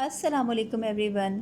अस्सलामुअलैकुम एवरीवन।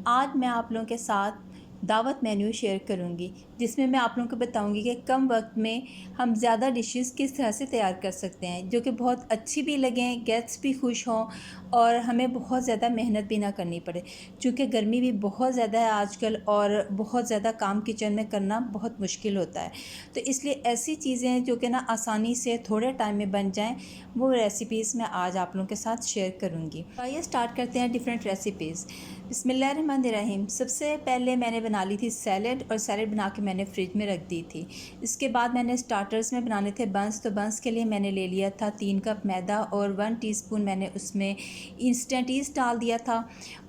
आज मैं आप लोगों के साथ दावत मेन्यू शेयर करूंगी, जिसमें मैं आप लोगों को बताऊंगी कि कम वक्त में हम ज़्यादा डिशेस किस तरह से तैयार कर सकते हैं, जो कि बहुत अच्छी भी लगें, गेस्ट भी खुश हों और हमें बहुत ज़्यादा मेहनत भी ना करनी पड़े। क्योंकि गर्मी भी बहुत ज़्यादा है आजकल और बहुत ज़्यादा काम किचन में करना बहुत मुश्किल होता है। तो इसलिए ऐसी चीज़ें जो कि ना आसानी से थोड़े टाइम में बन जाएँ, वो रेसिपीज़ मैं आज आप लोगों के साथ शेयर करूँगी। आइए स्टार्ट करते हैं डिफरेंट रेसिपीज़। बिस्मिल्लाहिर्रहमानिर्रहीम। सबसे पहले मैंने बना ली थी सैलड, और सैलड बना के मैंने फ्रिज में रख दी थी। इसके बाद मैंने स्टार्टर्स में बनाने थे बंस, तो बंस के लिए मैंने ले लिया था 3 कप मैदा और 1 टीस्पून मैंने उसमें इंस्टेंट ईस्ट डाल दिया था,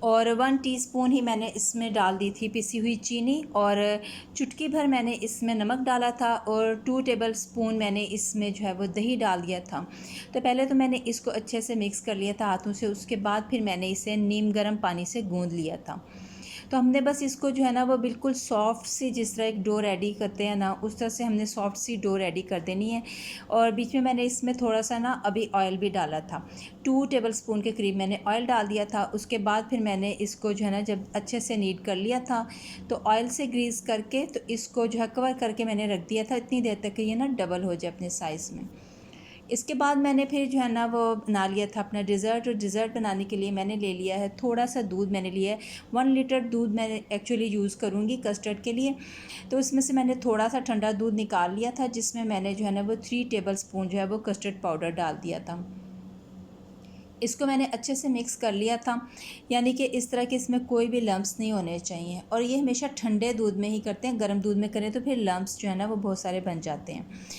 और 1 टीस्पून ही मैंने इसमें डाल दी थी पिसी हुई चीनी, और चुटकी भर मैंने इसमें नमक डाला था, और 2 टेबल स्पून मैंने इसमें जो है वो दही डाल दिया था। तो पहले तो मैंने इसको अच्छे से मिक्स कर लिया था हाथों से, उसके बाद फिर मैंने इसे नीम गर्म पानी से गूँध लिया था। तो हमने बस इसको जो है ना वो बिल्कुल सॉफ्ट सी, जिस तरह एक डो रेडी करते हैं ना, उस तरह से हमने सॉफ्ट सी डो रेडी कर देनी है। और बीच में मैंने इसमें थोड़ा सा ना अभी ऑयल भी डाला था, 2 टेबल स्पून के करीब मैंने ऑयल डाल दिया था। उसके बाद फिर मैंने इसको जो है ना जब अच्छे से नीट कर लिया था, तो ऑयल से ग्रीस करके तो इसको जो है कवर करके मैंने रख दिया था इतनी देर तक कि ये ना डबल हो जाए अपने साइज़ में। इसके बाद मैंने फिर जो है ना वो बना लिया था अपना डिज़र्ट, और डिज़र्ट बनाने के लिए मैंने ले लिया है थोड़ा सा दूध। मैंने लिया है 1 लीटर दूध मैं एक्चुअली यूज़ करूँगी कस्टर्ड के लिए। तो उसमें से मैंने थोड़ा सा ठंडा दूध निकाल लिया था, जिसमें मैंने जो है ना वो 3 टेबल स्पून जो है वो कस्टर्ड पाउडर डाल दिया था। इसको मैंने अच्छे से मिक्स कर लिया था, यानी कि इस तरह के इसमें कोई भी लम्प्स नहीं होने चाहिए। और ये हमेशा ठंडे दूध में ही करते हैं, गर्म दूध में करें तो फिर लम्प्स जो है ना वो बहुत सारे बन जाते हैं।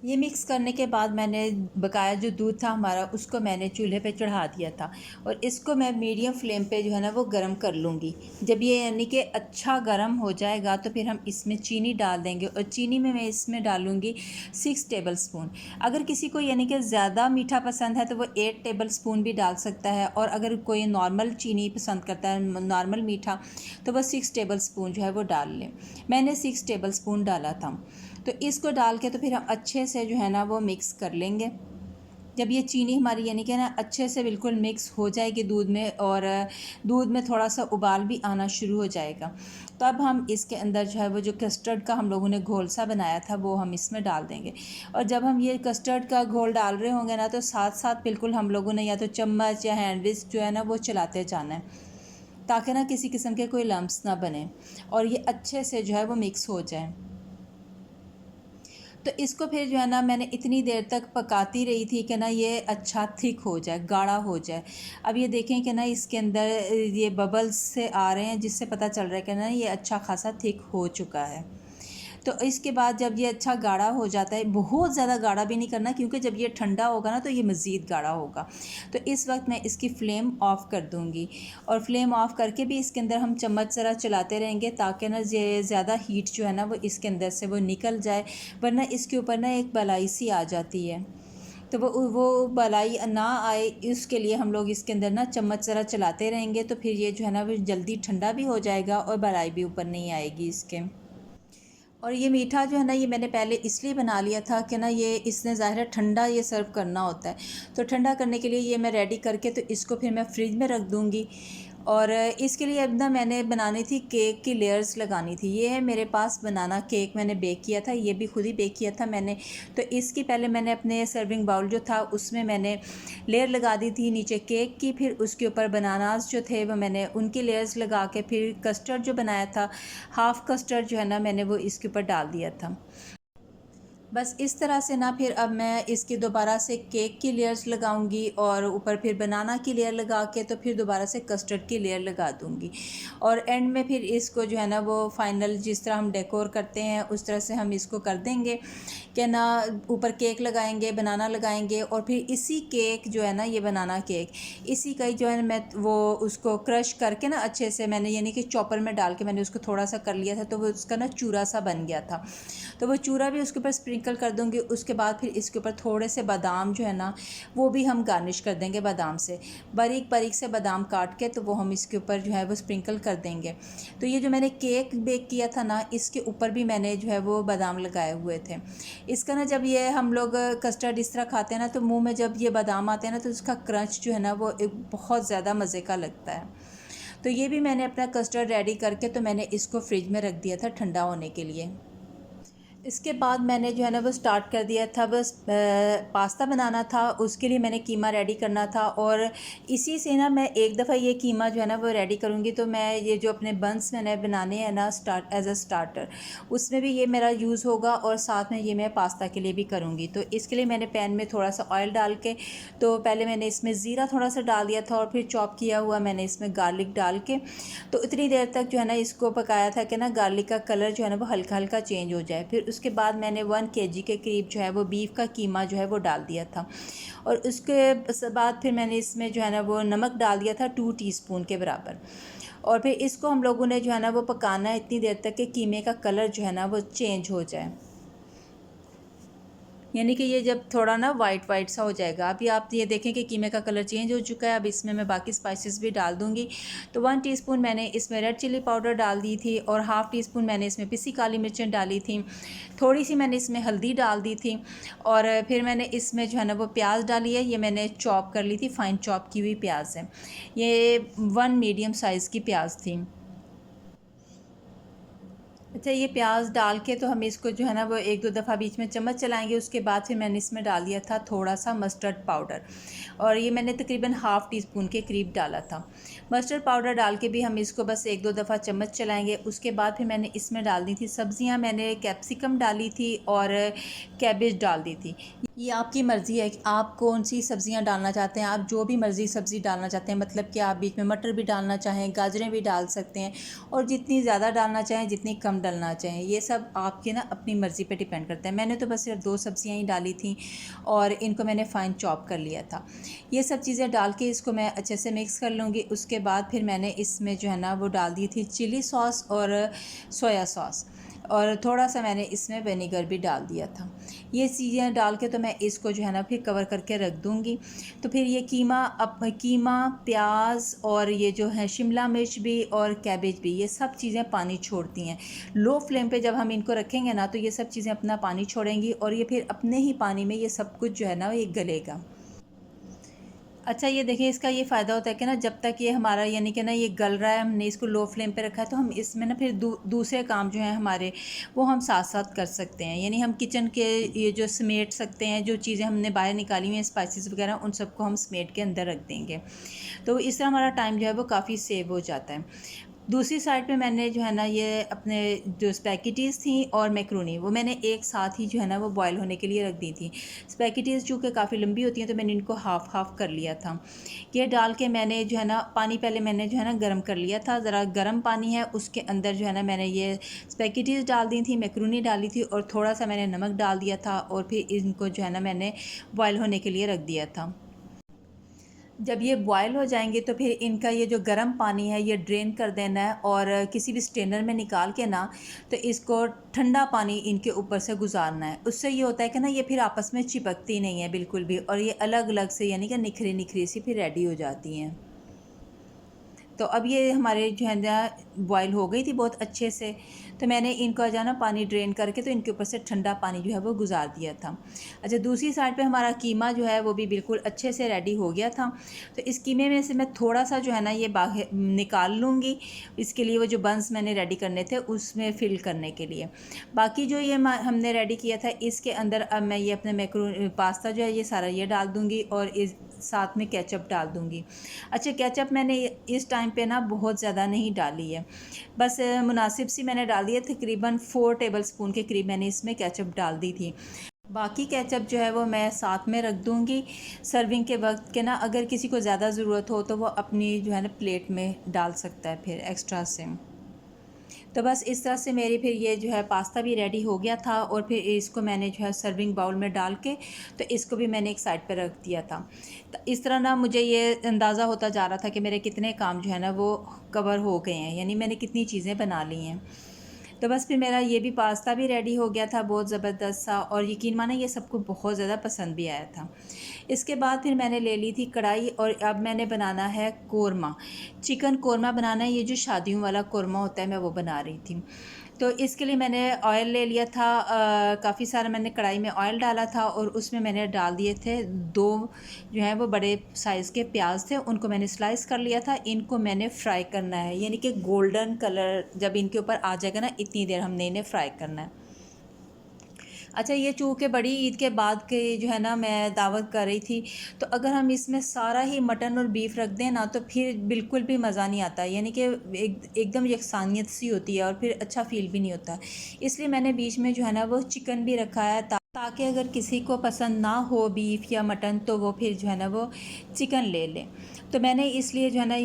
ये मिक्स करने के बाद मैंने बकाया जो दूध था हमारा, उसको मैंने चूल्हे पे चढ़ा दिया था, और इसको मैं मीडियम फ्लेम पे जो है ना वो गर्म कर लूँगी। जब ये यानी कि अच्छा गर्म हो जाएगा तो फिर हम इसमें चीनी डाल देंगे, और चीनी में मैं इसमें डालूँगी 6 टेबल स्पून। अगर किसी को यानी कि ज़्यादा मीठा पसंद है तो वो 8 टेबल स्पून भी डाल सकता है, और अगर कोई नॉर्मल चीनी पसंद करता है, नॉर्मल मीठा, तो वह 6 टेबल स्पून जो है वो डाल लें। मैंने 6 टेबल स्पून डाला था। तो इसको डाल के तो फिर हम अच्छे से जो है ना वो मिक्स कर लेंगे। जब ये चीनी हमारी यानी कि ना अच्छे से बिल्कुल मिक्स हो जाएगी दूध में, और दूध में थोड़ा सा उबाल भी आना शुरू हो जाएगा, तब हम इसके अंदर जो है वो जो कस्टर्ड का हम लोगों ने घोल सा बनाया था वो हम इसमें डाल देंगे। और जब हम ये कस्टर्ड का घोल डाल रहे होंगे ना, तो साथ साथ बिल्कुल हम लोगों ने या तो चम्मच या हैंड विस्क जो है ना वो चलाते जाना है, ताकि ना किसी किस्म के कोई लम्प्स ना बने, और ये अच्छे से जो है वो मिक्स हो जाए। तो इसको फिर जो है ना मैंने इतनी देर तक पकाती रही थी कि ना ये अच्छा थिक हो जाए, गाढ़ा हो जाए। अब ये देखें कि ना इसके अंदर ये बबल्स से आ रहे हैं, जिससे पता चल रहा है कि ना ये अच्छा खासा थिक हो चुका है। तो इसके बाद जब ये अच्छा गाढ़ा हो जाता है, बहुत ज़्यादा गाढ़ा भी नहीं करना, क्योंकि जब ये ठंडा होगा ना तो ये मज़ीद गाढ़ा होगा। तो इस वक्त मैं इसकी फ़्लेम ऑफ़ कर दूँगी, और फ्लेम ऑफ़ करके भी इसके अंदर हम चम्मच ज़रा चलाते रहेंगे, ताकि ना ये ज़्यादा हीट जो है ना वो इसके अंदर से वो निकल जाए, वरना इसके ऊपर ना एक बलाई सी आ जाती है। तो वो बलाई ना आए, इसके लिए हम लोग इसके अंदर ना चम्मच ज़रा चलाते रहेंगे, तो फिर ये जो है ना वो जल्दी ठंडा भी हो जाएगा और बलाई भी ऊपर नहीं आएगी इसके। और ये मीठा जो है ना ये मैंने पहले इसलिए बना लिया था कि ना ये इसने ज़ाहिर है ठंडा ये सर्व करना होता है, तो ठंडा करने के लिए ये मैं रेडी करके तो इसको फिर मैं फ्रिज में रख दूँगी। और इसके लिए अब ना मैंने बनानी थी केक की लेयर्स लगानी थी। ये है मेरे पास बनाना केक, मैंने बेक किया था, ये भी खुद ही बेक किया था मैंने। तो इसकी पहले मैंने अपने सर्विंग बाउल जो था उसमें मैंने लेयर लगा दी थी नीचे केक की, फिर उसके ऊपर बनानास जो थे वो मैंने उनकी लेयर्स लगा के, फिर कस्टर्ड जो बनाया था, हाफ़ कस्टर्ड जो है ना मैंने वो इसके ऊपर डाल दिया था। बस इस तरह से ना फिर अब मैं इसकी दोबारा से केक की लेयर्स लगाऊंगी, और ऊपर फिर बनाना की लेयर लगा के तो फिर दोबारा से कस्टर्ड की लेयर लगा दूंगी, और एंड में फिर इसको जो है ना वो फाइनल जिस तरह हम डेकोर करते हैं उस तरह से हम इसको कर देंगे कि ना ऊपर केक लगाएंगे, बनाना लगाएंगे, और फिर इसी केक जो है ना ये बनाना केक, इसी का ही जो है मैं वो उसको क्रश करके ना अच्छे से मैंने यानी कि चॉपर में डाल के मैंने उसको थोड़ा सा कर लिया था, तो वो उसका ना चूरा सा बन गया था। तो वो चूरा भी उसके ऊपर स्प्रिंकल स्प्रिंकल कर दूँगी। उसके बाद फिर इसके ऊपर थोड़े से बादाम जो है ना वो भी हम गार्निश कर देंगे बादाम से, बारीक बारीक से बादाम काट के, तो वो हम इसके ऊपर जो है वो स्प्रिंकल कर देंगे। तो ये जो मैंने केक बेक किया था ना, इसके ऊपर भी मैंने जो है वो बादाम लगाए हुए थे। इसका ना जब ये हम लोग कस्टर्ड इस तरह खाते हैं ना, तो मुंह में जब ये बादाम आते हैं ना, तो उसका क्रंच जो है ना वो एक बहुत ज़्यादा मज़े का लगता है। तो ये भी मैंने अपना कस्टर्ड रेडी करके, तो मैंने इसको फ्रिज में रख दिया था ठंडा होने के लिए। इसके बाद मैंने जो है ना वो स्टार्ट कर दिया था, बस पास्ता बनाना था, उसके लिए मैंने कीमा रेडी करना था। और इसी से ना मैं एक दफ़ा ये कीमा जो है ना वो रेडी करूँगी, तो मैं ये जो अपने बंस मैंने बनाने हैं ना एज अ स्टार्टर, उसमें भी ये मेरा यूज़ होगा, और साथ में ये मैं पास्ता के लिए भी करूँगी। तो इसके लिए मैंने पैन में थोड़ा सा ऑयल डाल के, तो पहले मैंने इसमें ज़ीरा थोड़ा सा डाल दिया था, और फिर चॉप किया हुआ मैंने इसमें गार्लिक डाल के, तो इतनी देर तक जो है ना इसको पकाया था कि ना गार्लिक का कलर जो है ना वो हल्का हल्का चेंज हो जाए। फिर उसके बाद मैंने 1 kg के करीब जो है वो बीफ का कीमा जो है वो डाल दिया था, और उसके बाद फिर मैंने इसमें जो है ना वो नमक डाल दिया था 2 टीस्पून के बराबर। और फिर इसको हम लोगों ने जो है ना वो पकाना है इतनी देर तक कि कीमे का कलर जो है ना वो चेंज हो जाए, यानी कि ये जब थोड़ा ना वाइट वाइट सा हो जाएगा। अभी आप ये देखें कि कीमे का कलर चेंज हो चुका है। अब इसमें मैं बाकी स्पाइसेस भी डाल दूँगी। तो 1 टीस्पून मैंने इसमें रेड चिली पाउडर डाल दी थी, और हाफ़ टी स्पून मैंने इसमें पिसी काली मिर्चें डाली थी, थोड़ी सी मैंने इसमें हल्दी डाल दी थी, और फिर मैंने इसमें जो है ना वो प्याज डाली है। ये मैंने चॉप कर ली थी, फ़ाइन चॉप की हुई प्याज है। ये 1 मीडियम साइज़ की प्याज थी। अच्छा, ये प्याज डाल के तो हम इसको जो है ना वो एक दो दफ़ा बीच में चम्मच चलाएंगे। उसके बाद फिर मैंने इसमें डाल दिया था थोड़ा सा मस्टर्ड पाउडर, और ये मैंने तकरीबन हाफ़ टी स्पून के करीब डाला था। मस्टर्ड पाउडर डाल के भी हम इसको बस एक दो दफ़ा चम्मच चलाएंगे। उसके बाद फिर मैंने इसमें डाल दी थी सब्ज़ियाँ। मैंने कैप्सिकम डाली थी और कैबेज डाल दी थी। ये आपकी मर्ज़ी है कि आप कौन सी सब्ज़ियाँ डालना चाहते हैं। आप जो भी मर्ज़ी सब्ज़ी डालना चाहते हैं, मतलब कि आप बीच में मटर भी डालना चाहें, गाजरें भी डाल सकते हैं, और जितनी ज़्यादा डालना चाहें, जितनी कम डालना चाहें, ये सब आपके ना अपनी मर्ज़ी पे डिपेंड करता है। मैंने तो बस सिर्फ 2 सब्ज़ियाँ ही डाली थी, और इनको मैंने फ़ाइन चॉप कर लिया था। ये सब चीज़ें डाल के इसको मैं अच्छे से मिक्स कर लूँगी। उसके बाद फिर मैंने इसमें जो है ना वो डाल दी थी चिली सॉस और सोया सॉस, और थोड़ा सा मैंने इसमें विनेगर भी डाल दिया था। ये चीज़ें डाल के तो मैं इसको जो है ना फिर कवर करके रख दूँगी। तो फिर ये कीमा, प्याज और ये जो है शिमला मिर्च भी और कैबेज भी, ये सब चीज़ें पानी छोड़ती हैं। लो फ्लेम पे जब हम इनको रखेंगे ना, तो ये सब चीज़ें अपना पानी छोड़ेंगी, और ये फिर अपने ही पानी में ये सब कुछ जो है ना ये गलेगा। अच्छा, ये देखिए, इसका ये फ़ायदा होता है कि ना जब तक ये हमारा यानी कि ना ये गल रहा है, हमने इसको लो फ्लेम पे रखा है, तो हम इसमें ना फिर दूसरे काम जो हैं हमारे, वो हम साथ साथ कर सकते हैं। यानी हम किचन के ये जो समेट सकते हैं, जो चीज़ें हमने बाहर निकाली हुई हैं स्पाइसेस वगैरह, उन सबको हम समेट के अंदर रख देंगे। तो इस तरह हमारा टाइम जो है वो काफ़ी सेव हो जाता है। दूसरी साइड पे मैंने जो है ना ये अपने जो स्पैगेटीज़ थी और मैक्रोनी, वो मैंने एक साथ ही जो है ना वो बॉयल होने के लिए रख दी थी। स्पैगेटीज़ चूँकि काफ़ी लंबी होती हैं, तो मैंने इनको हाफ़ हाफ़ कर लिया था। ये डाल के मैंने जो है ना पानी पहले मैंने जो है ना गर्म कर लिया था। ज़रा गर्म पानी है, उसके अंदर जो है ना मैंने ये स्पैगेटीज़ डाल दी थी, मैक्रोनी डाली थी, और थोड़ा सा मैंने नमक डाल दिया था, और फिर इनको जो है ना मैंने बॉयल होने के लिए रख दिया था। जब ये बॉयल हो जाएंगे, तो फिर इनका ये जो गर्म पानी है ये ड्रेन कर देना है, और किसी भी स्ट्रेनर में निकाल के ना, तो इसको ठंडा पानी इनके ऊपर से गुजारना है। उससे ये होता है कि ना ये फिर आपस में चिपकती नहीं है बिल्कुल भी, और ये अलग अलग से यानी कि निखरी निखरी सी फिर रेडी हो जाती हैं। तो अब ये हमारे जो है ना बॉयल हो गई थी बहुत अच्छे से, तो मैंने इनको जो है ना पानी ड्रेन करके, तो इनके ऊपर से ठंडा पानी जो है वो गुजार दिया था। अच्छा, दूसरी साइड पे हमारा कीमा जो है वो भी बिल्कुल अच्छे से रेडी हो गया था। तो इस कीमे में से मैं थोड़ा सा जो है ना ये बाहर निकाल लूँगी, इसके लिए वो जो बंस मैंने रेडी करने थे उसमें फ़िल करने के लिए। बाकी जो ये हमने रेडी किया था, इसके अंदर अब मैं ये अपने पास्ता जो है ये सारा ये डाल दूँगी, और इस साथ में केचप डाल दूँगी। अच्छा, केचप मैंने इस टाइम पे ना बहुत ज़्यादा नहीं डाली है, बस मुनासिब सी मैंने डाल दी है। तकरीबन 4 टेबलस्पून के करीब मैंने इसमें केचप डाल दी थी। बाकी केचप जो है वो मैं साथ में रख दूँगी सर्विंग के वक्त के ना, अगर किसी को ज़्यादा ज़रूरत हो तो वो अपनी जो है ना प्लेट में डाल सकता है फिर एक्स्ट्रा से। तो बस इस तरह से मेरी फिर ये जो है पास्ता भी रेडी हो गया था, और फिर इसको मैंने जो है सर्विंग बाउल में डाल के, तो इसको भी मैंने एक साइड पर रख दिया था। तो इस तरह ना मुझे ये अंदाज़ा होता जा रहा था कि मेरे कितने काम जो है ना वो कवर हो गए हैं, यानी मैंने कितनी चीज़ें बना ली हैं। तो बस फिर मेरा ये भी पास्ता भी रेडी हो गया था, बहुत ज़बरदस्त सा, और यकीन माना ये सबको बहुत ज़्यादा पसंद भी आया था। इसके बाद फिर मैंने ले ली थी कढ़ाई, और अब मैंने बनाना है कोरमा, चिकन कोरमा बनाना है। ये जो शादियों वाला कोरमा होता है, मैं वो बना रही थी। तो इसके लिए मैंने ऑयल ले लिया था, काफ़ी सारा मैंने कढ़ाई में ऑयल डाला था, और उसमें मैंने डाल दिए थे 2 जो है वो बड़े साइज़ के प्याज थे, उनको मैंने स्लाइस कर लिया था। इनको मैंने फ्राई करना है, यानी कि गोल्डन कलर जब इनके ऊपर आ जाएगा ना, इतनी देर हमने इन्हें फ्राई करना है। अच्छा, ये चूँकि बड़ी ईद के बाद के जो है ना मैं दावत कर रही थी, तो अगर हम इसमें सारा ही मटन और बीफ रख दें ना, तो फिर बिल्कुल भी मज़ा नहीं आता, यानी कि एकदम यकसानियत सी होती है, और फिर अच्छा फ़ील भी नहीं होता। इसलिए मैंने बीच में जो है ना वो चिकन भी रखा है, ताकि अगर किसी को पसंद ना हो बीफ या मटन, तो वो फिर जो है ना वो चिकन ले लें। तो मैंने इसलिए जो है ना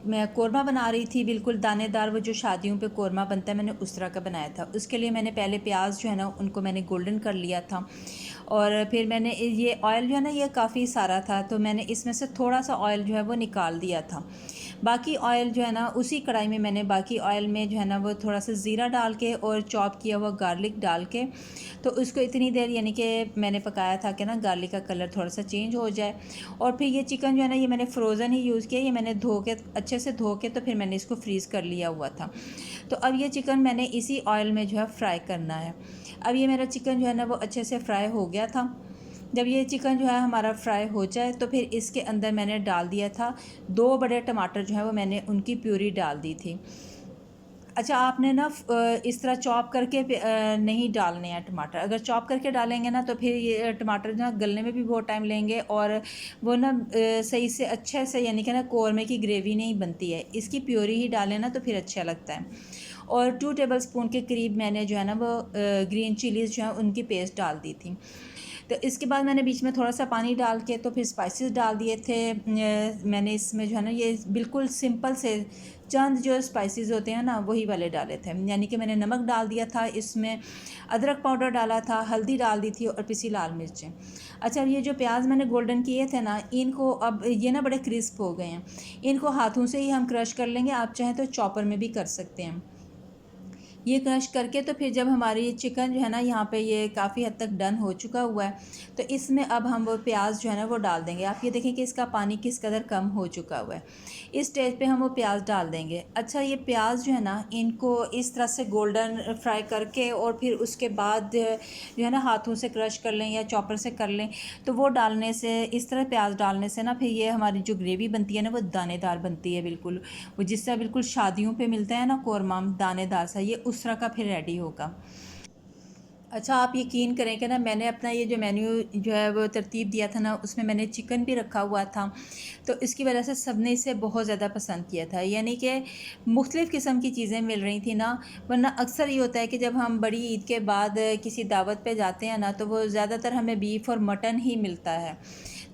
मैं कोरमा बना रही थी, बिल्कुल दानेदार, वो जो शादियों पे कोरमा बनता है, मैंने उस तरह का बनाया था। उसके लिए मैंने पहले प्याज जो है ना उनको मैंने गोल्डन कर लिया था, और फिर मैंने ये ऑयल जो है ना ये काफ़ी सारा था, तो मैंने इसमें से थोड़ा सा ऑयल जो है वो निकाल दिया था। बाकी ऑयल जो है ना उसी कढ़ाई में मैंने बाकी ऑयल में जो है ना वो थोड़ा सा ज़ीरा डाल के और चॉप किया हुआ गार्लिक डाल के, तो उसको इतनी देर यानी कि मैंने पकाया था कि ना गार्लिक का कलर थोड़ा सा चेंज हो जाए। और फिर ये चिकन जो है ना ये मैंने फ्रोज़न ही यूज़ किया, ये मैंने धो के अच्छे से धो के, तो फिर मैंने इसको फ्रीज़ कर लिया हुआ था। तो अब ये चिकन मैंने इसी ऑयल में जो है फ्राई करना है। अब ये मेरा चिकन जो है ना वो अच्छे से फ्राई हो गया था। जब ये चिकन जो है हमारा फ्राई हो जाए, तो फिर इसके अंदर मैंने डाल दिया था 2 बड़े टमाटर जो है वो मैंने उनकी प्यूरी डाल दी थी। अच्छा, आपने ना इस तरह चॉप करके नहीं डालने हैं टमाटर। अगर चॉप करके डालेंगे ना, तो फिर ये टमाटर ना गलने में भी बहुत टाइम लेंगे, और वो ना सही से अच्छे से यानी कि ना कौरमे की ग्रेवी नहीं बनती है। इसकी प्योरी ही डालें ना, तो फिर अच्छा लगता है। और 2 टेबलस्पून के करीब मैंने जो है ना वो ग्रीन चिलीज़ जो है उनकी पेस्ट डाल दी थी। तो इसके बाद मैंने बीच में थोड़ा सा पानी डाल के, तो फिर स्पाइसेस डाल दिए थे। मैंने इसमें जो है ना ये बिल्कुल सिंपल से चंद जो स्पाइसेस होते हैं ना वही वाले डाले थे, यानी कि मैंने नमक डाल दिया था, इसमें अदरक पाउडर डाला था, हल्दी डाल दी थी, और पिसी लाल मिर्चें। अच्छा, ये जो प्याज मैंने गोल्डन किए थे ना, इनको अब ये ना बड़े क्रिस्प हो गए हैं, इनको हाथों से ही हम क्रश कर लेंगे, आप चाहें तो चॉपर में भी कर सकते हैं। ये क्रश करके, तो फिर जब हमारी चिकन जो है ना यहाँ पे ये काफ़ी हद तक डन हो चुका हुआ है, तो इसमें अब हम वो प्याज जो है ना वो डाल देंगे। आप ये देखें कि इसका पानी किस कदर कम हो चुका हुआ है। इस स्टेज पे हम वो प्याज डाल देंगे। अच्छा, ये प्याज जो है ना इनको इस तरह से गोल्डन फ्राई करके, और फिर उसके बाद जो है ना हाथों से क्रश कर लें या चॉपर से कर लें, तो वो डालने से, इस तरह प्याज डालने से ना फिर ये हमारी जो ग्रेवी बनती है ना वो दानेदार बनती है, बिल्कुल वो जिस तरह बिल्कुल शादियों पे मिलता है ना कौरमा दानेदार सा, ये उस तरह का फिर रेडी होगा। अच्छा, आप यकीन करें कि ना मैंने अपना ये जो मेन्यू जो है वो तरतीब दिया था ना, उसमें मैंने चिकन भी रखा हुआ था, तो इसकी वजह से सब ने इसे बहुत ज़्यादा पसंद किया था, यानी कि मुख्तलिफ़ किस्म की चीज़ें मिल रही थी ना। वरना अक्सर ये होता है कि जब हम बड़ी ईद के बाद किसी दावत पे जाते हैं ना, तो वो ज़्यादातर हमें बीफ और मटन ही मिलता है।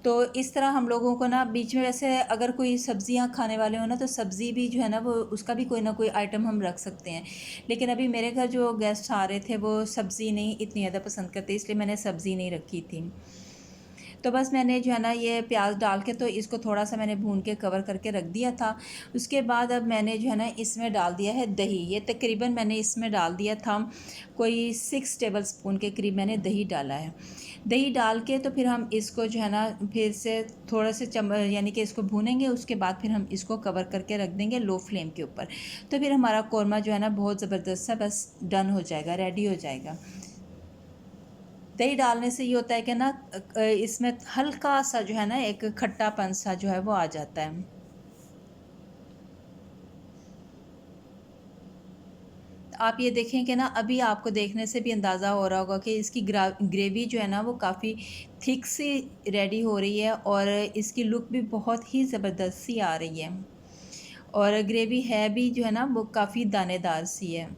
तो इस तरह हम लोगों को ना बीच में, वैसे अगर कोई सब्ज़ियाँ खाने वाले हो ना, तो सब्ज़ी भी जो है ना वो उसका भी कोई ना कोई आइटम हम रख सकते हैं। लेकिन अभी मेरे घर जो गेस्ट आ रहे थे वो सब्ज़ी नहीं इतनी ज़्यादा पसंद करते, इसलिए मैंने सब्ज़ी नहीं रखी थी। तो बस मैंने जो है ना ये प्याज डाल के, तो इसको थोड़ा सा मैंने भून के कवर करके रख दिया था। उसके बाद अब मैंने जो है ना इसमें डाल दिया है दही। ये तकरीबन मैंने इसमें डाल दिया था कोई 6 टेबल स्पून के करीब मैंने दही डाला है। दही डाल के, तो फिर हम इसको जो है ना फिर से थोड़ा से यानी कि इसको भूनेंगे। उसके बाद फिर हम इसको कवर करके रख देंगे लो फ्लेम के ऊपर। तो फिर हमारा कौरमा जो है ना बहुत ज़बरदस्त सा बस डन हो जाएगा, रेडी हो जाएगा। दही डालने से ये होता है कि ना इसमें हल्का सा जो है ना एक खट्टापन सा जो है वो आ जाता है। आप ये देखें कि ना अभी आपको देखने से भी अंदाज़ा हो रहा होगा कि इसकी ग्रेवी जो है ना वो काफ़ी थिक सी रेडी हो रही है, और इसकी लुक भी बहुत ही ज़बरदस्त सी आ रही है, और ग्रेवी है भी जो है ना वो काफ़ी दानेदार सी है।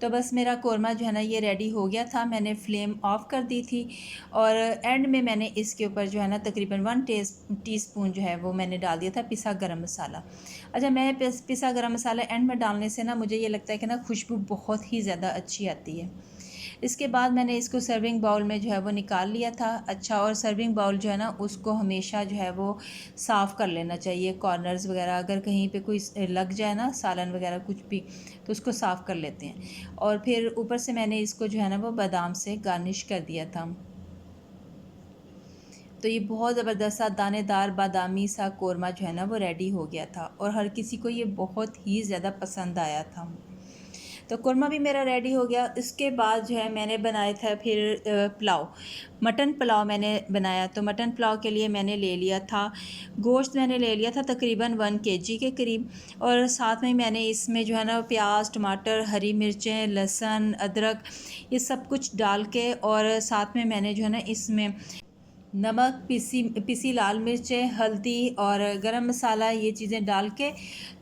तो बस मेरा कोरमा जो है ना ये रेडी हो गया था। मैंने फ्लेम ऑफ़ कर दी थी, और एंड में मैंने इसके ऊपर जो है ना तकरीबन 1 टीस्पून जो है वो मैंने डाल दिया था पिसा गरम मसाला। अच्छा, मैं पिसा गरम मसाला एंड में डालने से ना मुझे ये लगता है कि ना खुशबू बहुत ही ज़्यादा अच्छी आती है। इसके बाद मैंने इसको सर्विंग बाउल में जो है वो निकाल लिया था। अच्छा, और सर्विंग बाउल जो है ना उसको हमेशा जो है वो साफ़ कर लेना चाहिए। कॉर्नर्स वगैरह अगर कहीं पे कोई लग जाए ना, सालन वगैरह कुछ भी, तो उसको साफ़ कर लेते हैं। और फिर ऊपर से मैंने इसको जो है ना वो बादाम से गार्निश कर दिया था। तो ये बहुत ज़बरदस्त सा दानेदार बादामी सा कोरमा जो है ना वो रेडी हो गया था, और हर किसी को ये बहुत ही ज़्यादा पसंद आया था। तो कोरमा भी मेरा रेडी हो गया। इसके बाद जो है मैंने बनाया था फिर पुलाव, मटन पुलाव मैंने बनाया। तो मटन पुलाव के लिए मैंने ले लिया था गोश्त, मैंने ले लिया था तकरीबन 1 kg के करीब, और साथ में मैंने इसमें जो है ना प्याज, टमाटर, हरी मिर्चें, लहसुन, अदरक, ये सब कुछ डाल के, और साथ में मैंने जो है ना इसमें नमक, पिसी लाल मिर्चें, हल्दी और गरम मसाला, ये चीज़ें डाल के,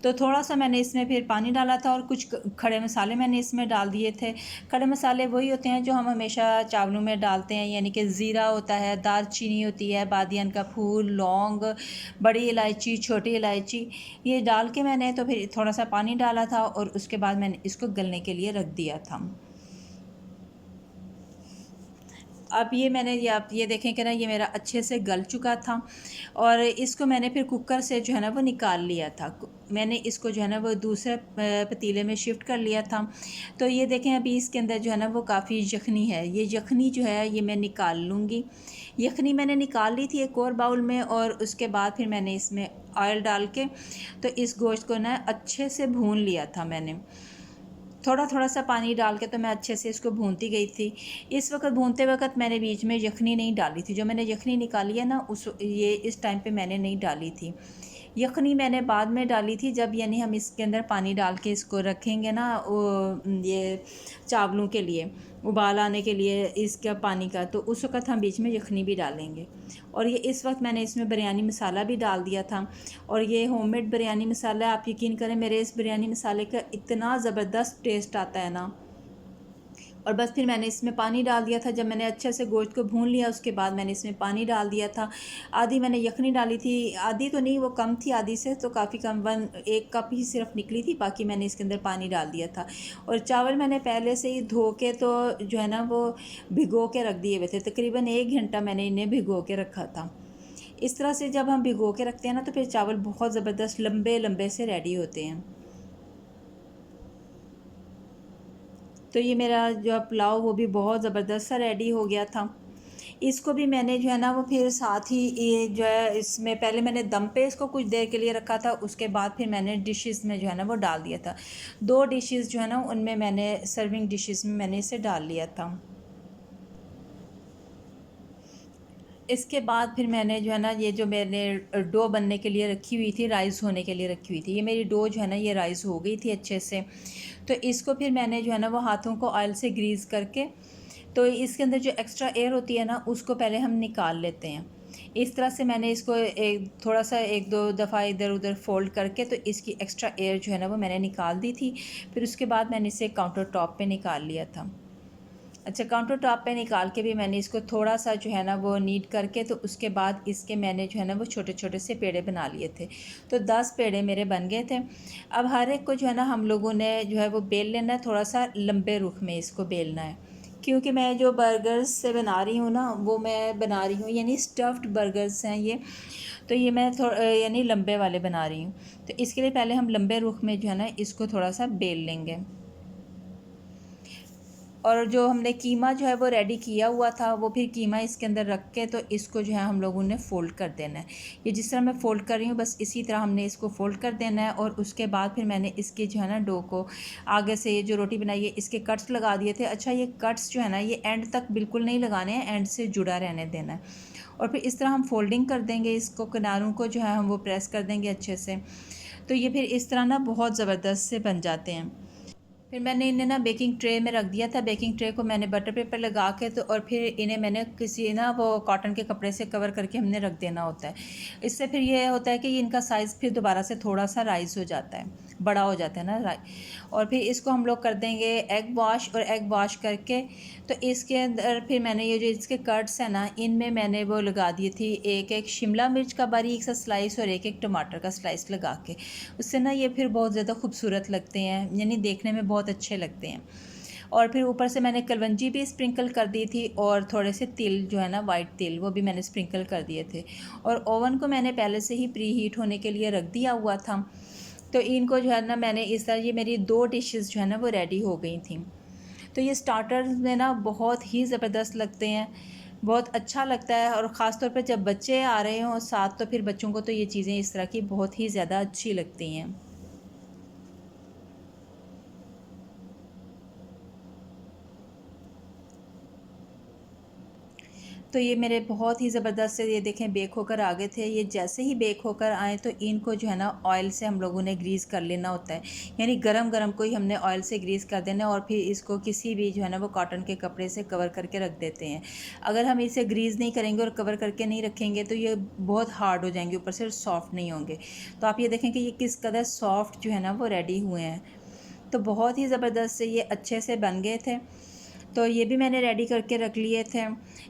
तो थोड़ा सा मैंने इसमें फिर पानी डाला था, और कुछ खड़े मसाले मैंने इसमें डाल दिए थे। खड़े मसाले वही होते हैं जो हम हमेशा चावलों में डालते हैं, यानी कि ज़ीरा होता है, दालचीनी होती है, बादियान का फूल, लौंग, बड़ी इलायची, छोटी इलायची, ये डाल के मैंने तो फिर थोड़ा सा पानी डाला था, और उसके बाद मैंने इसको गलने के लिए रख दिया था। अब ये मैंने आप ये देखें कि ना ये मेरा अच्छे से गल चुका था, और इसको मैंने फिर कुकर से जो है ना वो निकाल लिया था। मैंने इसको जो है ना वो दूसरे पतीले में शिफ्ट कर लिया था। तो ये देखें अभी इसके अंदर जो है ना वो काफ़ी यखनी है। ये यखनी जो है ये मैं निकाल लूँगी। यखनी मैंने निकाल ली थी एक और बाउल में, और उसके बाद फिर मैंने इसमें ऑयल डाल के तो इस गोश्त को ना अच्छे से भून लिया था मैंने। थोड़ा थोड़ा सा पानी डाल के तो मैं अच्छे से इसको भूनती गई थी। इस वक्त भूनते वक्त मैंने बीच में यखनी नहीं डाली थी। जो मैंने यखनी निकाली है ना ये इस टाइम पे मैंने नहीं डाली थी। यखनी मैंने बाद में डाली थी, जब यानी हम इसके अंदर पानी डाल के इसको रखेंगे ना ये चावलों के लिए उबाल आने के लिए इसका पानी का, तो उस वक्त हम बीच में यखनी भी डालेंगे। और ये इस वक्त मैंने इसमें बिरयानी मसाला भी डाल दिया था, और ये होममेड बिरयानी मसाला, आप यकीन करें मेरे इस बिरयानी मसाले का इतना ज़बरदस्त टेस्ट आता है ना। और बस फिर मैंने इसमें पानी डाल दिया था। जब मैंने अच्छे से गोश्त को भून लिया उसके बाद मैंने इसमें पानी डाल दिया था। आधी मैंने यखनी डाली थी, आधी तो नहीं, वो कम थी, आधी से तो काफ़ी कम, 1 कप ही सिर्फ निकली थी, बाकी मैंने इसके अंदर पानी डाल दिया था। और चावल मैंने पहले से ही धो के तो जो है ना वो भिगो के रख दिए हुए थे। तकरीबन 1 घंटा मैंने इन्हें भिगो के रखा था। इस तरह से जब हम भिगो के रखते हैं ना तो फिर चावल बहुत ज़बरदस्त लंबे लंबे से रेडी होते हैं। तो ये मेरा जो पुलाव वो भी बहुत ज़बरदस्त सा रेडी हो गया था। इसको भी मैंने जो है ना वो फिर साथ ही ये जो है इसमें पहले मैंने दम पे इसको कुछ देर के लिए रखा था, उसके बाद फिर मैंने डिशेस में जो है ना वो डाल दिया था। 2 डिशेस जो है ना उनमें मैंने सर्विंग डिशेस में मैंने इसे डाल लिया था। इसके बाद फिर मैंने जो है ना ये जो मैंने डो बनने के लिए रखी हुई थी, राइस होने के लिए रखी हुई थी, ये मेरी डो जो है ना ये राइस हो गई थी अच्छे से। तो इसको फिर मैंने जो है ना वो हाथों को ऑयल से ग्रीस करके, तो इसके अंदर जो एक्स्ट्रा एयर होती है ना उसको पहले हम निकाल लेते हैं। इस तरह से मैंने इसको एक थोड़ा सा 1-2 दफ़ा इधर उधर फ़ोल्ड करके तो इसकी एक्स्ट्रा एयर जो है ना वो मैंने निकाल दी थी। फिर उसके बाद मैंने इसे काउंटर टॉप पे निकाल लिया था। अच्छा, काउंटर टॉप पे निकाल के भी मैंने इसको थोड़ा सा जो है ना वो नीट करके, तो उसके बाद इसके मैंने जो है ना वो छोटे छोटे से पेड़े बना लिए थे। तो 10 पेड़े मेरे बन गए थे। अब हर एक को जो है ना हम लोगों ने जो है वो बेल लेना है, थोड़ा सा लंबे रुख में इसको बेलना है, क्योंकि मैं जो बर्गर्स से बना रही हूँ ना वो मैं बना रही हूँ यानी स्टफ़्ड बर्गर्स हैं ये, तो ये मैं यानी लंबे वाले बना रही हूँ। तो इसके लिए पहले हम लंबे रुख में जो है ना इसको थोड़ा सा बेल लेंगे। और जो हमने कीमा जो है वो रेडी किया हुआ था वो फिर कीमा इसके अंदर रख के तो इसको जो है हम लोगों ने फ़ोल्ड कर देना है। ये जिस तरह मैं फ़ोल्ड कर रही हूँ बस इसी तरह हमने इसको फ़ोल्ड कर देना है। और उसके बाद फिर मैंने इसके जो है ना डो को आगे से ये जो रोटी बनाई है इसके कट्स लगा दिए थे। अच्छा, ये कट्स जो है ना ये एंड तक बिल्कुल नहीं लगाने हैं, एंड से जुड़ा रहने देना है। और फिर इस तरह हम फोल्डिंग कर देंगे, इसको किनारों को जो है हम वो प्रेस कर देंगे अच्छे से। तो ये फिर इस तरह ना बहुत ज़बरदस्त से बन जाते हैं। फिर मैंने इन्हें ना बेकिंग ट्रे में रख दिया था। बेकिंग ट्रे को मैंने बटर पेपर लगा के तो और फिर इन्हें मैंने किसी ना वो कॉटन के कपड़े से कवर करके हमने रख देना होता है। इससे फिर ये होता है कि इनका साइज़ फिर दोबारा से थोड़ा सा राइज़ हो जाता है, बड़ा हो जाता है ना। और फिर इसको हम लोग कर देंगे एग वॉश। और एग वॉश करके तो इसके अंदर फिर मैंने ये जो इसके कट्स हैं ना इनमें मैंने वो लगा दी थी एक एक शिमला मिर्च का बारीक सा स्लाइस और एक एक टमाटर का स्लाइस लगा के। उससे ना ये फिर बहुत ज़्यादा खूबसूरत लगते हैं, यानी देखने में बहुत अच्छे लगते हैं। और फिर ऊपर से मैंने कलवंजी भी स्प्रिंकल कर दी थी और थोड़े से तिल जो है ना वाइट तिल वो भी मैंने स्प्रिंकल कर दिए थे। और ओवन को मैंने पहले से ही प्री हीट होने के लिए रख दिया हुआ था। तो इनको जो है ना मैंने इस तरह, ये मेरी 2 डिशेस जो है ना वो रेडी हो गई थी। तो ये स्टार्टर में ना बहुत ही ज़बरदस्त लगते हैं, बहुत अच्छा लगता है। और ख़ास तौर पे जब बच्चे आ रहे हों साथ, तो फिर बच्चों को तो ये चीज़ें इस तरह की बहुत ही ज़्यादा अच्छी लगती हैं। तो ये मेरे बहुत ही ज़बरदस्त से ये देखें बेक होकर आ गए थे। ये जैसे ही बेक होकर आए तो इनको जो है ना ऑयल से हम लोगों ने ग्रीस कर लेना होता है, यानी गरम गरम को ही हमने ऑयल से ग्रीस कर देना है और फिर इसको किसी भी जो है ना वो कॉटन के कपड़े से कवर करके रख देते हैं। अगर हम इसे ग्रीस नहीं करेंगे और कवर करके नहीं रखेंगे तो ये बहुत हार्ड हो जाएंगे, ऊपर से सॉफ्ट नहीं होंगे। तो आप ये देखें कि ये किस कदर सॉफ्ट जो है ना वो रेडी हुए हैं। तो बहुत ही ज़बरदस्त से ये अच्छे से बन गए थे। तो ये भी मैंने रेडी करके रख लिए थे।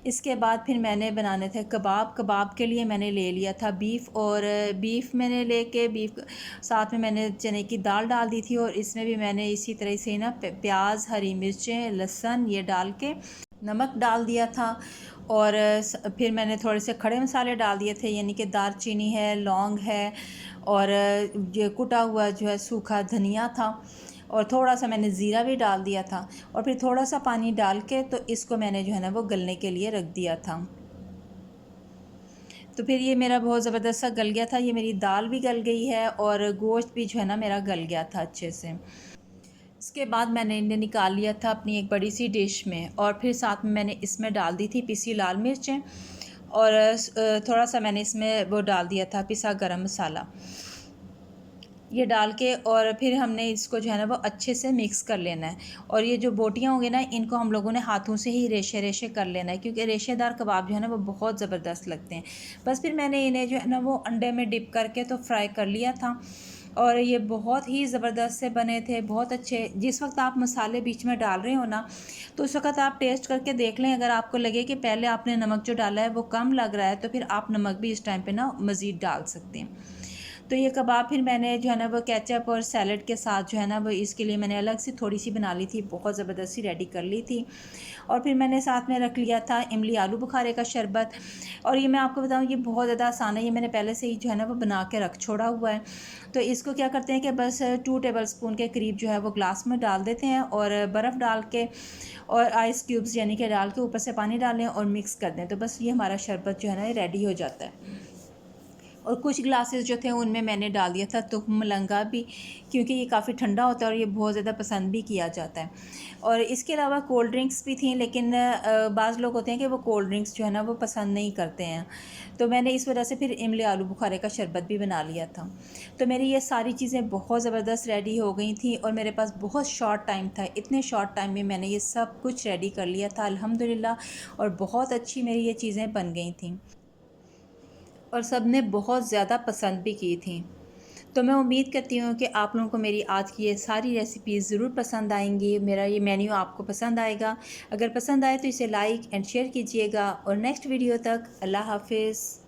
इसके बाद फिर मैंने बनाने थे कबाब। कबाब के लिए मैंने ले लिया था बीफ़, और बीफ़ मैंने लेके बीफ़ साथ में मैंने चने की दाल डाल दी थी, और इसमें भी मैंने इसी तरह से ना प्याज, हरी मिर्चें, लहसुन ये डाल के नमक डाल दिया था। और फिर मैंने थोड़े से खड़े मसाले डाल दिए थे, यानी कि दालचीनी है, लौंग है, और ये कुटा हुआ जो है सूखा धनिया था, और थोड़ा सा मैंने ज़ीरा भी डाल दिया था। और फिर थोड़ा सा पानी डाल के तो इसको मैंने जो है ना वो गलने के लिए रख दिया था। तो फिर ये मेरा बहुत ज़बरदस्त सा गल गया था। ये मेरी दाल भी गल गई है और गोश्त भी जो है ना मेरा गल गया था अच्छे से। इसके बाद मैंने इन्हें निकाल लिया था अपनी एक बड़ी सी डिश में, और फिर साथ में मैंने इसमें डाल दी थी पिसी लाल मिर्चें, और थोड़ा सा मैंने इसमें वो डाल दिया था पिसा गरम मसाला। ये डाल के और फिर हमने इसको जो है ना वो अच्छे से मिक्स कर लेना है। और ये जो बोटियाँ होंगी ना इनको हम लोगों ने हाथों से ही रेशे रेशे कर लेना है, क्योंकि रेशेदार कबाब जो है ना वो बहुत ज़बरदस्त लगते हैं। बस फिर मैंने इन्हें जो है ना वो अंडे में डिप करके तो फ्राई कर लिया था, और ये बहुत ही ज़बरदस्त से बने थे, बहुत अच्छे। जिस वक्त आप मसाले बीच में डाल रहे हो ना तो उस वक्त आप टेस्ट करके देख लें। अगर आपको लगे कि पहले आपने नमक जो डाला है वो कम लग रहा है तो फिर आप नमक भी इस टाइम पे ना मज़ीद डाल सकते हैं। तो ये कबाब फिर मैंने जो है ना वो केचप और सैलड के साथ जो है ना वो इसके लिए मैंने अलग से थोड़ी सी बना ली थी, बहुत ज़बरदस्त सी रेडी कर ली थी। और फिर मैंने साथ में रख लिया था इमली आलू बुखारे का शरबत। और ये मैं आपको बताऊँ ये बहुत ज़्यादा आसान है, ये मैंने पहले से ही जो है ना वो बना के रख छोड़ा हुआ है। तो इसको क्या करते हैं कि बस 2 टेबल स्पून के करीब जो है वो ग्लास में डाल देते हैं, और बर्फ़ डाल के और आइस क्यूब्स यानी कि डाल के ऊपर से पानी डालें और मिक्स कर दें। तो बस ये हमारा शरबत जो है ना ये रेडी हो जाता है। और कुछ ग्लासेस जो थे उनमें मैंने डाल दिया था तुख्म मलंगा भी, क्योंकि ये काफ़ी ठंडा होता है और ये बहुत ज़्यादा पसंद भी किया जाता है। और इसके अलावा कोल्ड ड्रिंक्स भी थी, लेकिन बाज़ लोग होते हैं कि वो कोल्ड ड्रिंक्स जो है ना वो पसंद नहीं करते हैं, तो मैंने इस वजह से फिर इमली आलू बुखारे का शरबत भी बना लिया था। तो मेरी ये सारी चीज़ें बहुत ज़बरदस्त रेडी हो गई थी, और मेरे पास बहुत शॉर्ट टाइम था। इतने शॉर्ट टाइम में मैंने ये सब कुछ रेडी कर लिया था अल्हम्दुलिल्लाह, और बहुत अच्छी मेरी ये चीज़ें बन गई थी, और सब ने बहुत ज़्यादा पसंद भी की थी। तो मैं उम्मीद करती हूँ कि आप लोगों को मेरी आज की ये सारी रेसिपीज़ ज़रूर पसंद आएंगी, मेरा ये मेन्यू आपको पसंद आएगा। अगर पसंद आए तो इसे लाइक एंड शेयर कीजिएगा, और नेक्स्ट वीडियो तक अल्लाह हाफ़िज़।